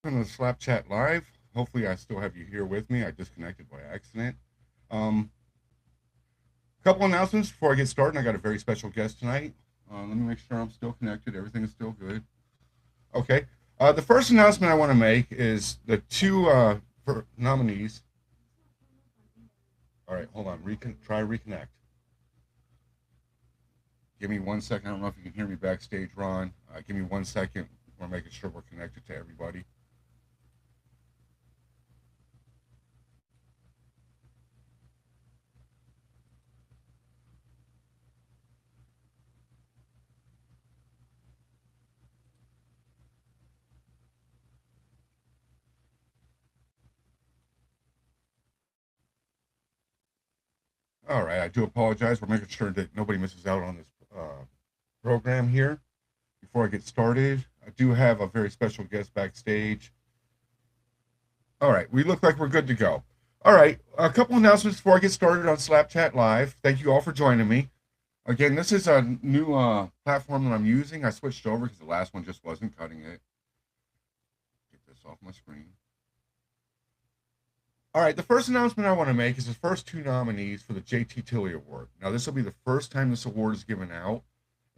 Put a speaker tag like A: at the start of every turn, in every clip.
A: On the Slap Chat Live. Hopefully, I still have you here with me. I disconnected by accident. Um, Couple announcements before I get started. I got a very special guest tonight. Let me make sure I'm still connected. Everything is still good. Okay. The first announcement I want to make is the two nominees. All right, hold on. Try reconnect. Give me 1 second. I don't know if you can hear me backstage, Ron. Give me 1 second. We're making sure we're connected to everybody. All right, I do apologize. We're making sure that nobody misses out on this program here. Before I get started, I do have a very special guest backstage. All right, we look like we're good to go. All right, a couple announcements before I get started on Slap Chat Live. Thank you all for joining me. Again, this is a new platform that I'm using. I switched over because the last one just wasn't cutting it. Get this off my screen. All right, the first announcement I want to make is the first two nominees for the JT Tilley Award. Now, this will be the first time this award is given out,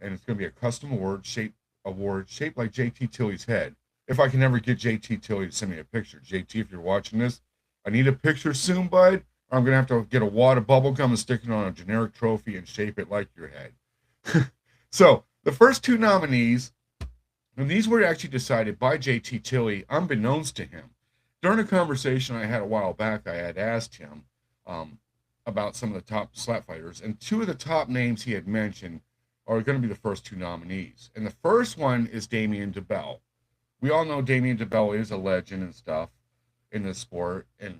A: and it's going to be a custom award shaped like JT Tilley's head. If I can ever get JT Tilley to send me a picture, JT, if you're watching this, I need a picture soon, bud. Or I'm going to have to get a wad of bubble gum and stick it on a generic trophy and shape it like your head. So, the first two nominees, and these were actually decided by JT Tilley, unbeknownst to him. During a conversation I had a while back, I had asked him about some of the top slap fighters, and two of the top names he had mentioned are going to be the first two nominees. And the first one is Damien DeBell. We all know Damien DeBell is a legend and stuff in this sport, and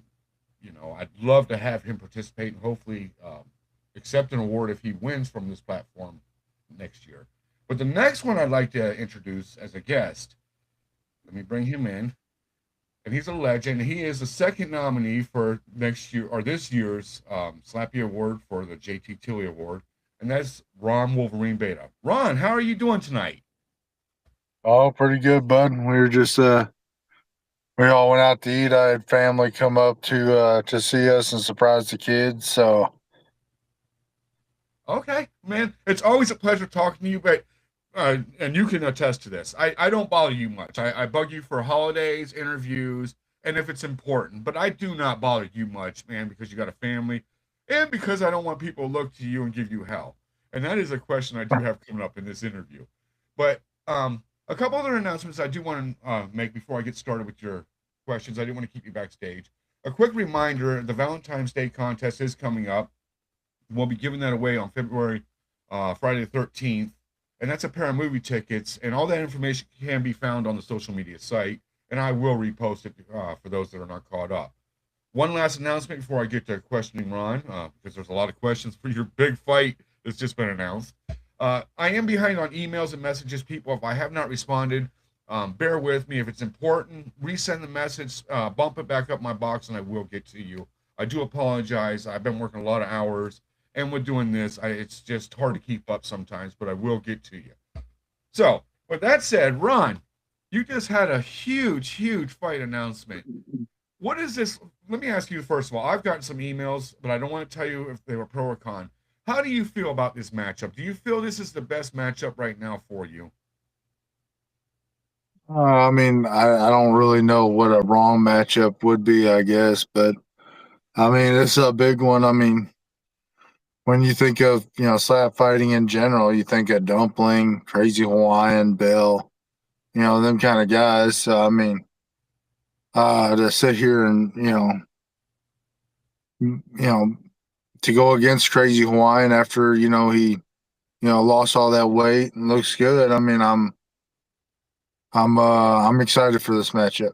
A: I'd love to have him participate and hopefully accept an award if he wins from this platform next year. But the next one I'd like to introduce as a guest, let me bring him in, and he's a legend. He is the second nominee for next year or this year's Slappy Award for the JT Tilley Award, and that's Ron Wolverine Beta. Ron, how are you doing tonight?
B: Oh, pretty good, bud. We were just we all went out to eat. I had family come up to see us and surprise the kids. So
A: Okay, man, it's always a pleasure talking to you, but and you can attest to this. I don't bother you much. I bug you for holidays, interviews, and if it's important, but I do not bother you much, man, because you got a family and because I don't want people to look to you and give you hell. And that is a question I do have coming up in this interview. But a couple other announcements I do want to make before I get started with your questions. I didn't want to keep you backstage. A quick reminder: the Valentine's Day contest is coming up. We'll be giving that away on February, Friday the 13th. And that's a pair of movie tickets. And all that information can be found on the social media site. And I will repost it for those that are not caught up. One last announcement before I get to questioning Ron, because there's a lot of questions for your big fight that's just been announced. I am behind on emails and messages, people. If I have not responded, bear with me. If it's important, resend the message, bump it back up my box, and I will get to you. I do apologize. I've been working a lot of hours, and with doing this, it's just hard to keep up sometimes, but I will get to you. So, with that said, Ron, you just had a huge, huge fight announcement. What is this? Let me ask you first of all. I've gotten some emails, but I don't want to tell you if they were pro or con. How do you feel about this matchup? Do you feel this is the best matchup right now for you?
B: I mean, I don't really know what a wrong matchup would be, I guess, but I mean, it's a big one. I mean, when you think of slap fighting in general, you think of Dumpling, Crazy Hawaiian, Bell, them kind of guys. So I mean, to sit here and to go against Crazy Hawaiian after he lost all that weight and looks good. I mean, I'm excited for this matchup.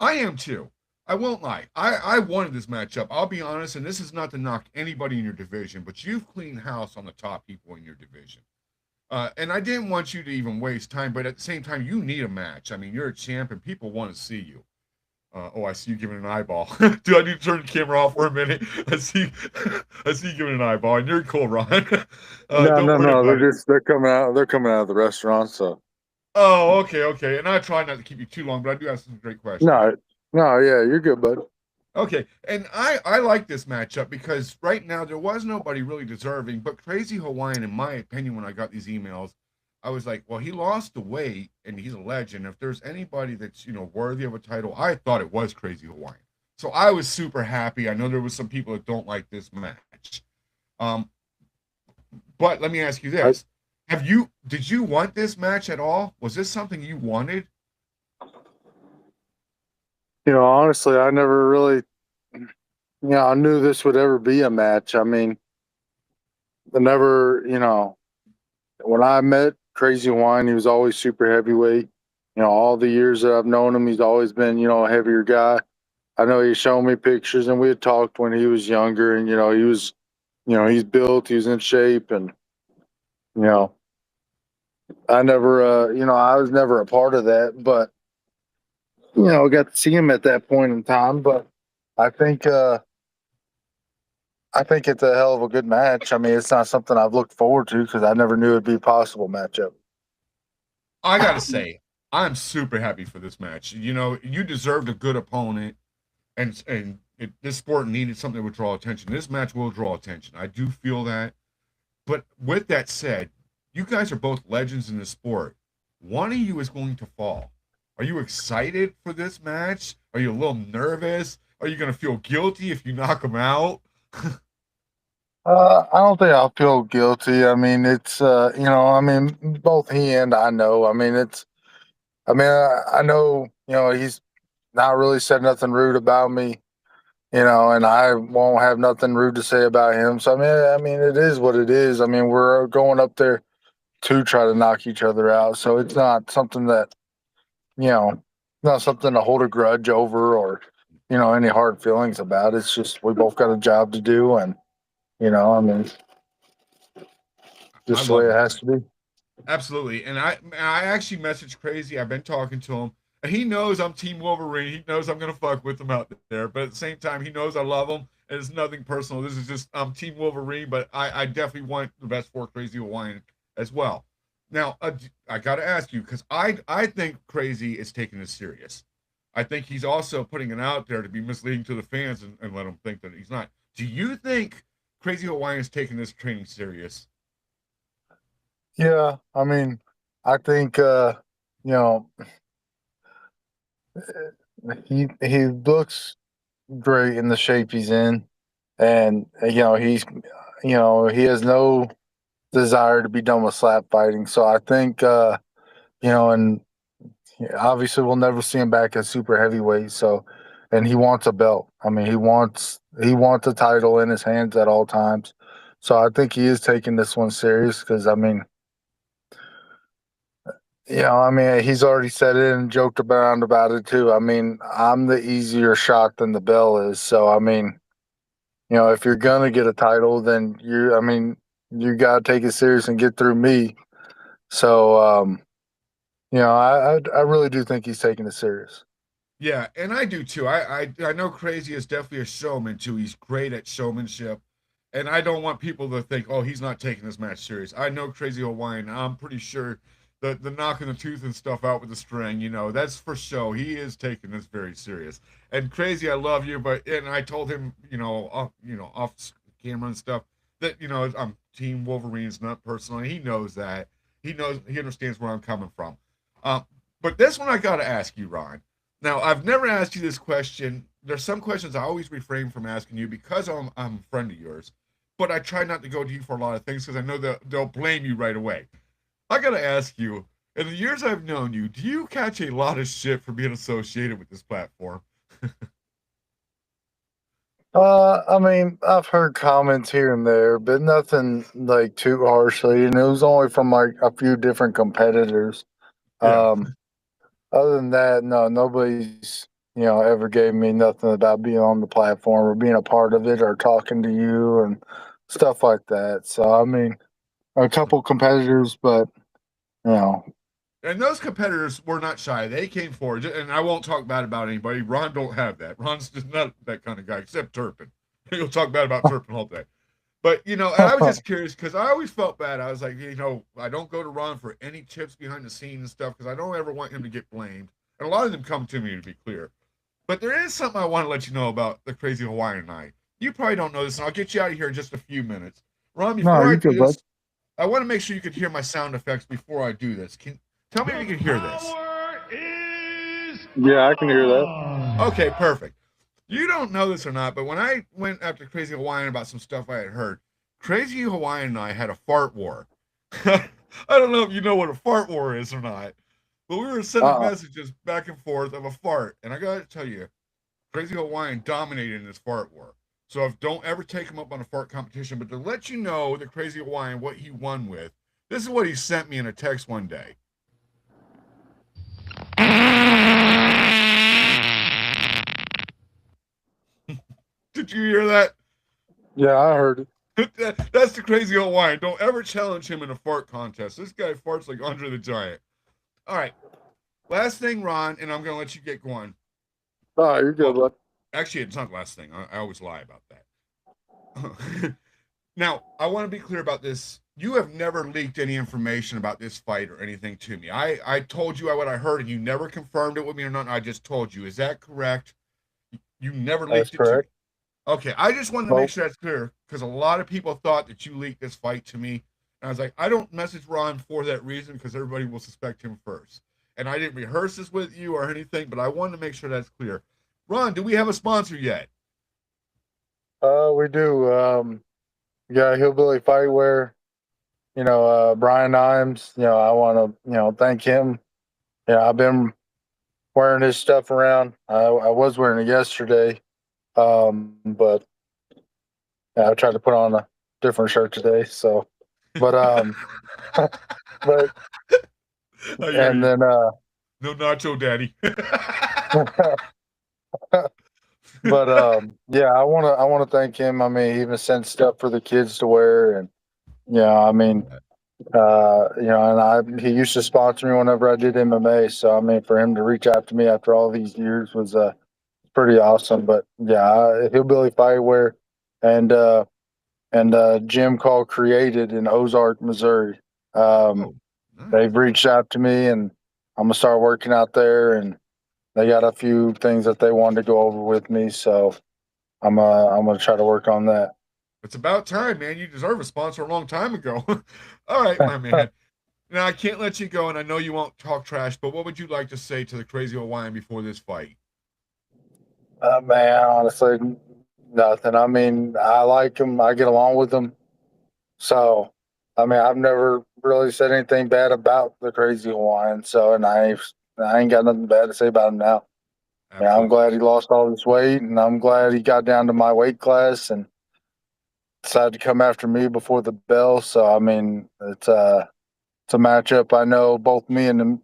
A: I am too. I won't lie. I wanted this matchup. I'll be honest, and this is not to knock anybody in your division, but you've cleaned house on the top people in your division. And I didn't want you to even waste time, but at the same time, you need a match. I mean, you're a champ, and people want to see you. I see you giving an eyeball. Do I need to turn the camera off for a minute? I see, I see you giving an eyeball, and you're cool, Ron.
B: No,
A: Don't
B: no,
A: worry
B: no.
A: about it.
B: They're coming out. They're coming out of the restaurant. So
A: Oh, okay. And I try not to keep you too long, but I do have some great questions.
B: No, no, yeah, you're good, bud.
A: Okay, and I like this matchup because right now there was nobody really deserving, but Crazy Hawaiian, in my opinion, when I got these emails, I was like, well, he lost the weight and he's a legend. If there's anybody that's worthy of a title, I thought it was Crazy Hawaiian. So I was super happy. I know there was some people that don't like this match. Um, but let me ask you
B: I,
A: this. Did you want this match at all? Was this something you wanted?
B: honestly, I never really, I knew this would ever be a match. I mean, I never, when I met Crazy Wine, he was always super heavyweight. All the years that I've known him, he's always been, a heavier guy. I know he showed me pictures, and we had talked when he was younger, and he was, he's built, he's in shape, and you know, I never, I was never a part of that, but got to see him at that point in time. But I think, I think it's a hell of a good match. I mean, it's not something I've looked forward to because I never knew it'd be a possible matchup.
A: I gotta say, I'm super happy for this match. You deserved a good opponent, and this sport needed something that would draw attention. This match will draw attention. I do feel that. But with that said, you guys are both legends in the sport. One of you is going to fall. Are you excited for this match? Are you a little nervous? Are you going to feel guilty if you knock him out?
B: I don't think I'll feel guilty. I mean, it's, I mean, both he and I know. I mean, I know, he's not really said nothing rude about me, and I won't have nothing rude to say about him. So, I mean, it is what it is. I mean, we're going up there to try to knock each other out. So it's not something that, not something to hold a grudge over or, any hard feelings about. It's just we both got a job to do. And, I mean,
A: I
B: just the way
A: love
B: it
A: that.
B: has to be.
A: Absolutely. And I actually messaged Crazy. I've been talking to him. And he knows I'm Team Wolverine. He knows I'm gonna fuck with him out there. But at the same time, he knows I love him. And it's nothing personal. This is just I'm Team Wolverine, but I definitely want the best for Crazy Hawaiian as well. Now, I gotta ask you, because I think Crazy is taking this serious. I think he's also putting it out there to be misleading to the fans and let them think that he's not. Do you think Crazy Hawaiian is taking this training serious?
B: Yeah. I mean, I think, you know, he looks great in the shape he's in. And, he has no desire to be done with slap fighting. So I think, and obviously we'll never see him back at super heavyweight. So, and he wants a belt. I mean, he wants a title in his hands at all times. So I think he is taking this one serious because he's already said it and joked around about it too. I mean, I'm the easier shot than the bell is. So I mean, if you're gonna get a title, then you gotta take it serious and get through me. So I really do think he's taking it serious.
A: Yeah, and I do too. I know Crazy is definitely a showman too. He's great at showmanship, and I don't want people to think, oh, he's not taking this match serious. I know Crazy Hawaiian. I'm pretty sure the knocking the tooth and stuff out with the string, that's for show. He is taking this very serious. And Crazy, I love you, but and I told him, off camera and stuff that I'm Team Wolverines, not personally. He knows that. He understands where I'm coming from. Uh, but this one I got to ask you, Ron. Now, I've never asked you this question. There's some questions I always refrain from asking you because I'm a friend of yours, but I try not to go to you for a lot of things because I know that they'll blame you right away. I got to ask you, in the years I've known you, do you catch a lot of shit for being associated with this platform?
B: I mean, I've heard comments here and there, but nothing like too harshly, and it was only from like a few different competitors.
A: Yeah.
B: Um, Other than that, no, nobody's ever gave me nothing about being on the platform or being a part of it or talking to you and stuff like that. So I mean, a couple competitors, but you know,
A: And those competitors were not shy. They came forward, and I won't talk bad about anybody. Ron don't have that. Ron's just not that kind of guy, except Turpin. He'll talk bad about Turpin all day. But and I was just curious because I always felt bad. I was like, I don't go to Ron for any tips behind the scenes and stuff because I don't ever want him to get blamed. And a lot of them come to me, to be clear. But there is something I want to let you know about the Crazy Hawaiian Night. You probably don't know this, and I'll get you out of here in just a few minutes. Ron,
B: No,
A: before I
B: you
A: do
B: good, bud.
A: this, I want to make sure you can hear my sound effects before I do this. Tell me if you can hear this.
B: Yeah, I can hear that.
A: Okay, perfect. You don't know this or not, but when I went after Crazy Hawaiian about some stuff I had heard, Crazy Hawaiian and I had a fart war. I don't know if you know what a fart war is or not, but we were sending
B: Uh,
A: messages back and forth of a fart. And I got to tell you, Crazy Hawaiian dominated in this fart war. So don't ever take him up on a fart competition. But to let you know that Crazy Hawaiian, what he won with, this is what he sent me in a text one day. Did you hear that?
B: yeah, I heard it.
A: That's the Crazy Hawaiian. Don't ever challenge him in a fart contest. This guy farts like Andre the Giant. All right. Last thing, Ron, and I'm going to let you get going.
B: Oh, you're good,
A: Well,
B: bud.
A: actually, it's not the last thing. I always lie about that. Now, I want to be clear about this. You have never leaked any information about this fight or anything to me. I told you what I heard, and you never confirmed it with me or not. I just told you. Is that correct? You never
B: That's
A: leaked it to me.
B: correct.
A: Okay, I just wanted to make
B: Nope.
A: sure that's clear because a lot of people thought that you leaked this fight to me. And I was like, I don't message Ron for that reason because everybody will suspect him first. And I didn't rehearse this with you or anything, but I wanted to make sure that's clear. Ron, do we have a sponsor yet?
B: We do. Yeah, Hillbilly Fightwear. Brian Imes. I want to, thank him. Yeah, I've been wearing his stuff around. I was wearing it yesterday, but yeah, I tried to put on a different shirt today. So, but but
A: I hear
B: and
A: you.
B: then
A: No nacho daddy.
B: but yeah, I want to thank him. I mean, he even sent stuff for the kids to wear, and yeah, I mean, and he used to sponsor me whenever I did MMA. So I mean, for him to reach out to me after all these years was pretty awesome. But yeah, Hillbilly Firewear and gym called Created in Ozark, Missouri. Um,
A: Oh, nice.
B: they've reached out to me, and I'm gonna start working out there, and they got a few things that they wanted to go over with me. So I'm gonna try to work on that.
A: It's about time, man. You deserve a sponsor a long time ago. All right, my man. Now I can't let you go, and I know you won't talk trash, but what would you like to say to the Crazy Hawaiian before this fight?
B: Man, honestly, nothing. I mean, I like him. I get along with him. So, I mean, I've never really said anything bad about the Crazy Hawaiian. So, and I ain't got nothing bad to say about him now. Yeah, I'm
A: Absolutely.
B: glad he lost all this weight, and I'm glad he got down to my weight class and decided to come after me before the bell. So, I mean, it's a matchup I know both me and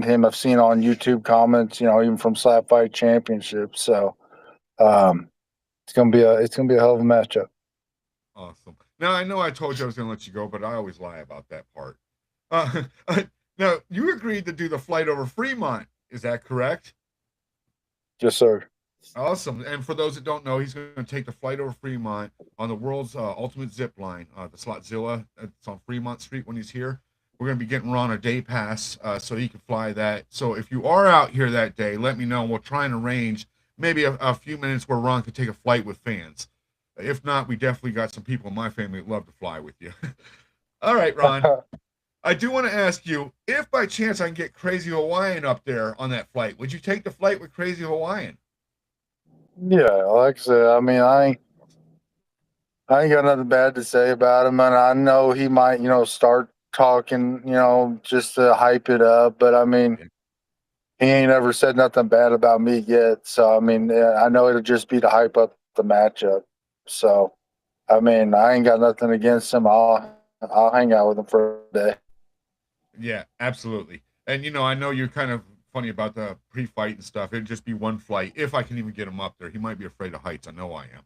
B: him have seen on YouTube comments. Even from Slap Fight Championship. So, um, it's gonna be a hell of a matchup.
A: Awesome. Now I know I told you I was going to let you go, but I always lie about that part. Uh, now you agreed to do the flight over Fremont. Is that correct?
B: Yes, sir.
A: Awesome. And for those that don't know, he's going to take the flight over Fremont on the world's ultimate zip line, the Slotzilla. It's on Fremont Street when he's here. We're going to be getting Ron a day pass so he can fly that. So if you are out here that day, let me know. And we'll try and arrange maybe a few minutes where Ron can take a flight with fans. If not, we definitely got some people in my family that love to fly with you. All right, Ron. I do want to ask you if by chance I can get Crazy Hawaiian up there on that flight, would you take the flight with Crazy Hawaiian?
B: Yeah, like I said, I mean, I ain't got nothing bad to say about him, and I know he might, start talking, just to hype it up. But I mean, he ain't ever said nothing bad about me yet. So I mean, yeah, I know it'll just be to hype up the matchup. So I mean, I ain't got nothing against him. I'll hang out with him for a day.
A: Yeah, absolutely. And I know you're kind of funny about the pre-fight and stuff. It'd just be one flight if I can even get him up there. He might be afraid of heights. I know I am.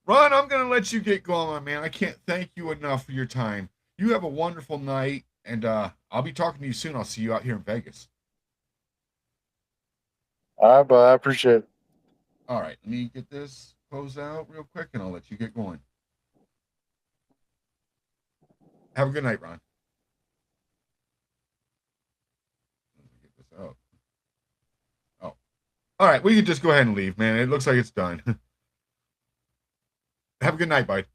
A: Ron, I'm gonna let you get going, my man. I can't thank you enough for your time. You have a wonderful night, and I'll be talking to you soon. I'll see you out here in Vegas.
B: All right, but I appreciate it.
A: All right, let me get this closed out real quick, and I'll let you get going. Have a good night, Ron. Get this out. Oh, all right. We can just go ahead and leave, man. It looks like it's done. Have a good night, bud.